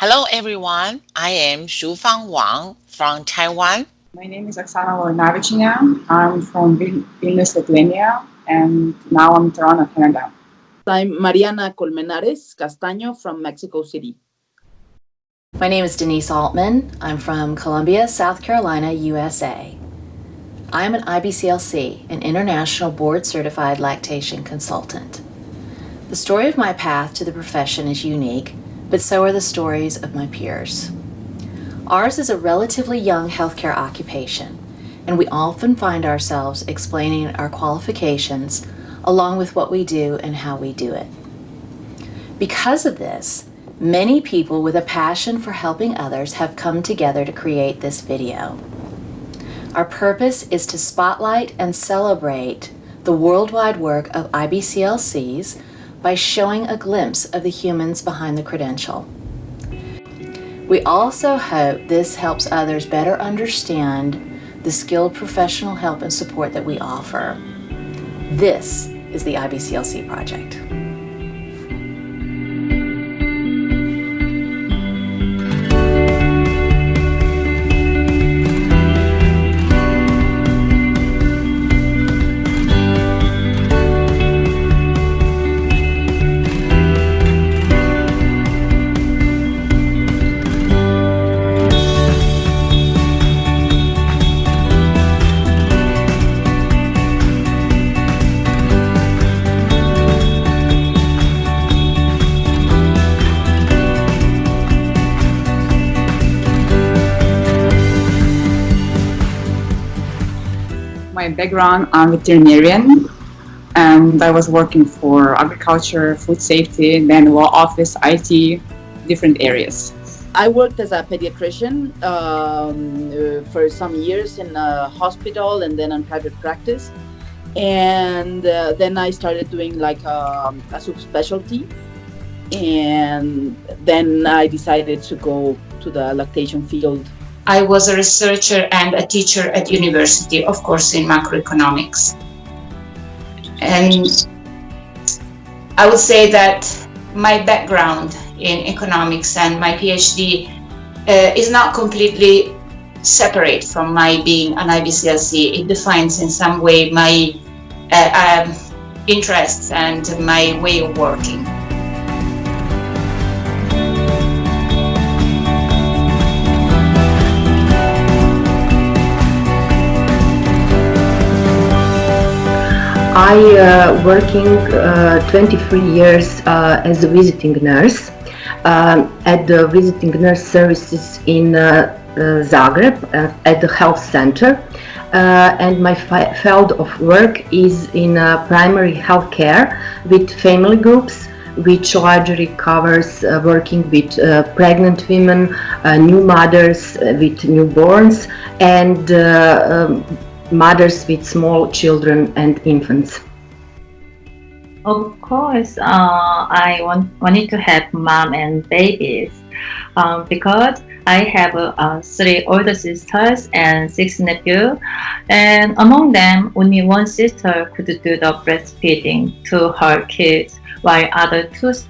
Hello everyone, I am Shufang Wang from Taiwan. My name is Oksana Lactation. I'm from Vilnius, Lithuania, and now I'm in Toronto, Canada. I'm Mariana Colmenares Castaño from Mexico City. My name is Denise Altman. I'm from Columbia, South Carolina, USA. I am an IBCLC, an International Board Certified Lactation Consultant. The story of my path to the profession is unique, but so are the stories of my peers. Ours is a relatively young healthcare occupation, and we often find ourselves explaining our qualifications along with what we do and how we do it. Because of this, many people with a passion for helping others have come together to create this video. Our purpose is to spotlight and celebrate the worldwide work of IBCLCs by showing a glimpse of the humans behind the credential. We also hope this helps others better understand the skilled professional help and support that we offer. This is the IBCLC Project. My background, I'm veterinarian, and I was working for agriculture, food safety, then law office, IT, different areas. I worked as a pediatrician for some years in a hospital and then in private practice. And then I started doing like a subspecialty. And then I decided to go to the lactation field. I was a researcher and a teacher at university, of course, in macroeconomics. And I would say that my background in economics and my PhD is not completely separate from my being an IBCLC. It defines in some way my interests and my way of working. I working 23 years as a visiting nurse at the visiting nurse services in Zagreb at the health center, and my field of work is in primary health care with family groups, which largely covers working with pregnant women, new mothers with newborns, and mothers with small children and infants. Of course, I wanted to have mom and babies because I have 3 older sisters and 6 nephews, and among them, only one sister could do the breastfeeding to her kids, while other 2 sisters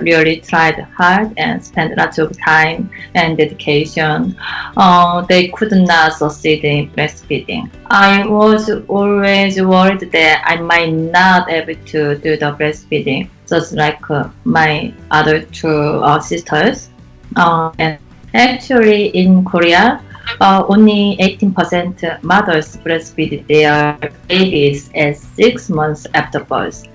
really tried hard and spent lots of time and dedication. They could not succeed in breastfeeding. I was always worried that I might not be able to do the breastfeeding, just like my other 2 sisters. And actually, in Korea, only 18% mothers breastfeed their babies at 6 months after birth.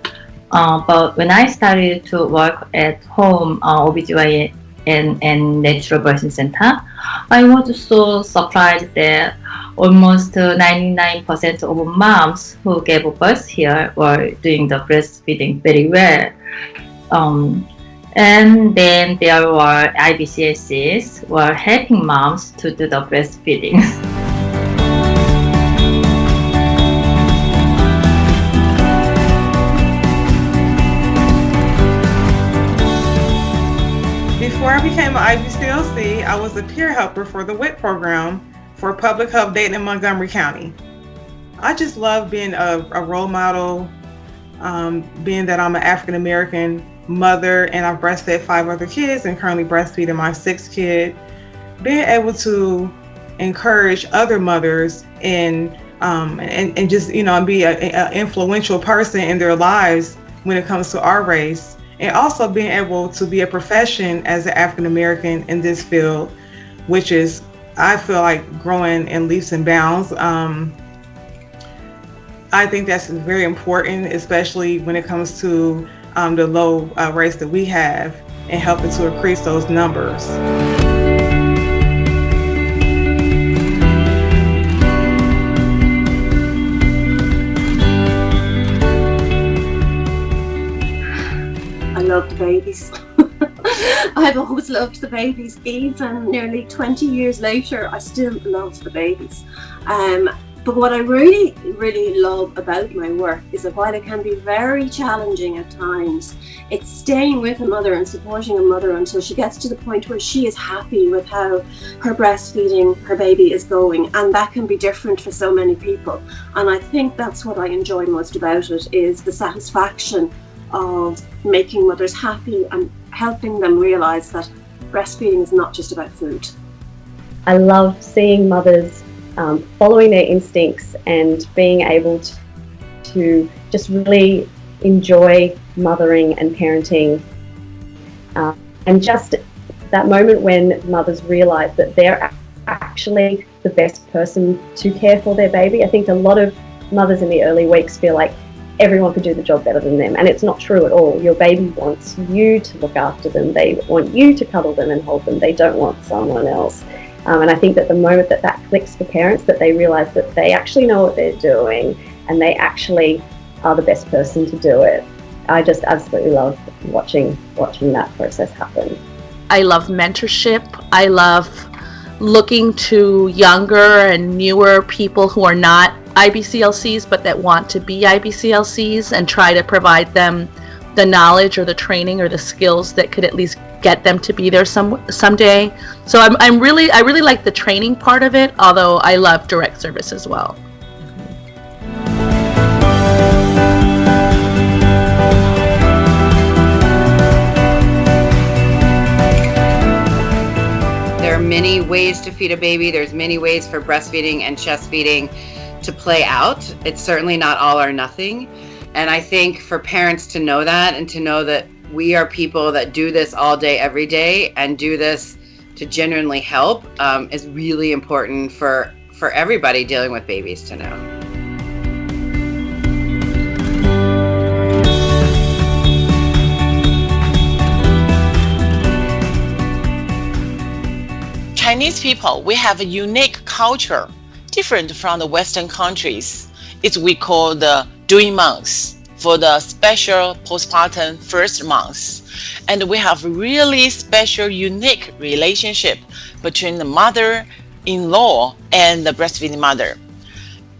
But when I started to work at home, OBGYN and natural birthing center, I was so surprised that almost 99% of moms who gave birth here were doing the breastfeeding very well. And then there were IBCLCs were helping moms to do the breastfeeding. Before I became an IBCLC, I was a peer helper for the WIT program for Public Health Dayton and Montgomery County. I just love being a role model, being that I'm an African American mother, and I've breastfed 5 other kids and currently breastfeeding my 6th kid. Being able to encourage other mothers and just, and be an influential person in their lives when it comes to our race, and also being able to be a profession as an African American in this field, which is, I feel like, growing in leaps and bounds. I think that's very important, especially when it comes to the low race that we have, and helping to increase those numbers. I love the babies. I've always loved the babies. Even nearly 20 years later, I still love the babies. But what I really, really love about my work is that while it can be very challenging at times, it's staying with a mother and supporting a mother until she gets to the point where she is happy with how her breastfeeding her baby is going. And that can be different for so many people. And I think that's what I enjoy most about it, is the satisfaction of making mothers happy and helping them realize that breastfeeding is not just about food. I love seeing mothers following their instincts and being able to just really enjoy mothering and parenting, and just that moment when mothers realize that they're actually the best person to care for their baby. I think a lot of mothers in the early weeks feel like everyone could do the job better than them, and it's not true at all. Your baby wants you to look after them. They want you to cuddle them and hold them. They don't want someone else. And I think that the moment that clicks for parents, that they realize that they actually know what they're doing and they actually are the best person to do it, I just absolutely love watching that process happen. I love mentorship. I love looking to younger and newer people who are not IBCLCs but that want to be IBCLCs, and try to provide them the knowledge or the training or the skills that could at least get them to be there someday. So I really like the training part of it, although I love direct service as well. There are many ways to feed a baby. There's many ways for breastfeeding and chest feeding to play out. It's certainly not all or nothing. And I think for parents to know that, and to know that we are people that do this all day, every day, and do this to genuinely help, is really important for everybody dealing with babies to know. Chinese people, we have a unique culture, different from the Western countries. It's we call the doing months for the special postpartum first months. And we have really special, unique relationship between the mother-in-law and the breastfeeding mother.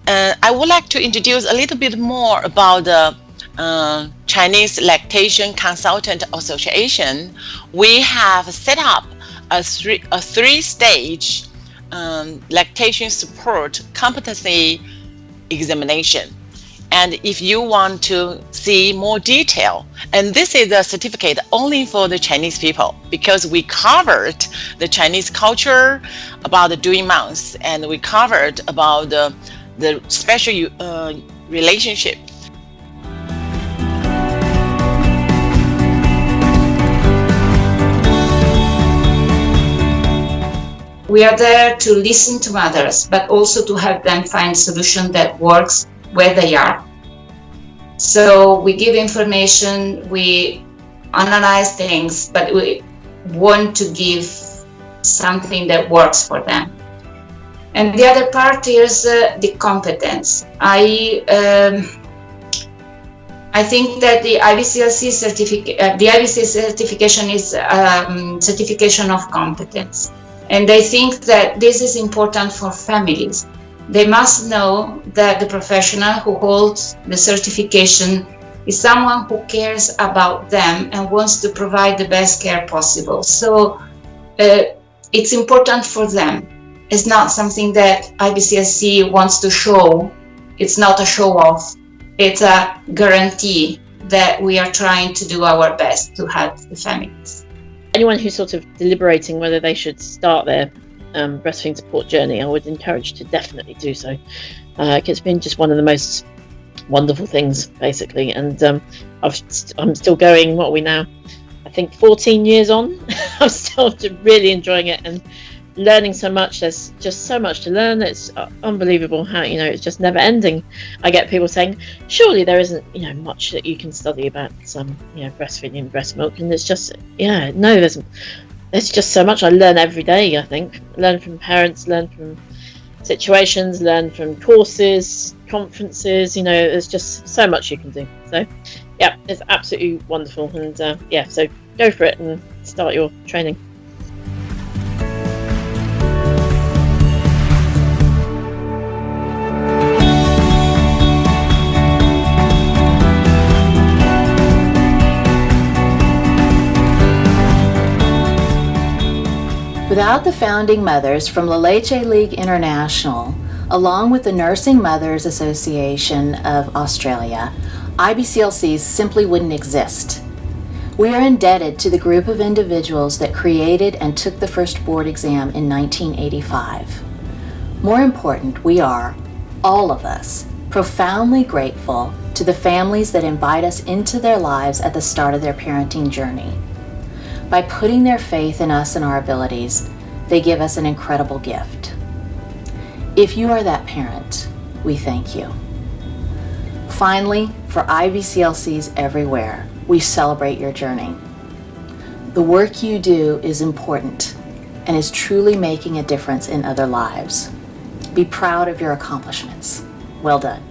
I would like to introduce a little bit more about the Chinese Lactation Consultant Association. We have set up a three-stage lactation support competency examination. And if you want to see more detail, and this is a certificate only for the Chinese people, because we covered the Chinese culture about the doing months, and we covered about the special relationship. We are there to listen to mothers, but also to help them find solution that works where they are. So we give information, we analyze things, but we want to give something that works for them. And the other part is the competence. I think that the IBCLC certification is certification of competence. And I think that this is important for families. They must know that the professional who holds the certification is someone who cares about them and wants to provide the best care possible. So it's important for them. It's not something that IBCLC wants to show. It's not a show off. It's a guarantee that we are trying to do our best to help the families. Anyone who's sort of deliberating whether they should start their breastfeeding support journey, I would encourage to definitely do so. It's been just one of the most wonderful things, basically, and I'm still going. What are we now? I think 14 years on. I'm still really enjoying it and learning so much. There's just so much to learn. It's unbelievable how, it's just never ending. I get people saying, surely there isn't, much that you can study about breastfeeding and breast milk, and it's just, no, there's just so much I learn every day. I think learn from parents, learn from situations, learn from courses, conferences. There's just so much you can do. So yeah, it's absolutely wonderful, and so go for it and start your training. Without the founding mothers from La Leche League International, along with the Nursing Mothers Association of Australia, IBCLCs simply wouldn't exist. We are indebted to the group of individuals that created and took the first board exam in 1985. More important, we are, all of us, profoundly grateful to the families that invite us into their lives at the start of their parenting journey. By putting their faith in us and our abilities, they give us an incredible gift. If you are that parent, we thank you. Finally, for IBCLCs everywhere, we celebrate your journey. The work you do is important and is truly making a difference in other lives. Be proud of your accomplishments. Well done.